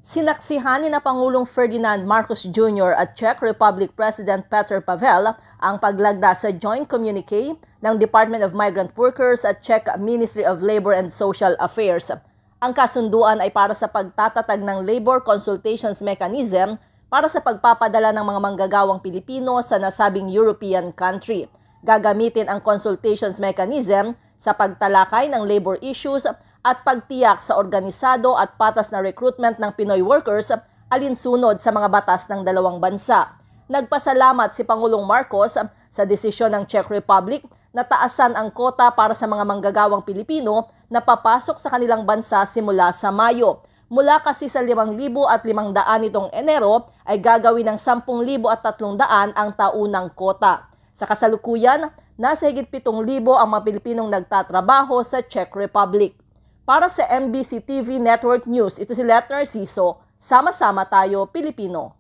Sinaksihan ni Pangulong Ferdinand Marcos Jr. at Czech Republic President Petr Pavel ang paglagda sa joint communique ng Department of Migrant Workers at Czech Ministry of Labor and Social Affairs. Ang kasunduan ay para sa pagtatatag ng Labor Consultations Mechanism para sa pagpapadala ng mga manggagawang Pilipino sa nasabing European country. Gagamitin ang consultations mechanism sa pagtalakay ng labor issues at pagtiyak sa organisado at patas na recruitment ng Pinoy workers alinsunod sa mga batas ng dalawang bansa. Nagpasalamat si Pangulong Marcos sa desisyon ng Czech Republic na taasan ang kota para sa mga manggagawang Pilipino na papasok sa kanilang bansa simula sa Mayo. Mula kasi sa 5,500 nitong Enero ay gagawin ng 10,300 ang taunang kota. Sa kasalukuyan, nasa higit 7,000 ang mga Pilipinong nagtatrabaho sa Czech Republic. Para sa MBC TV Network News, ito si Let Narciso. Sama-sama tayo, Pilipino.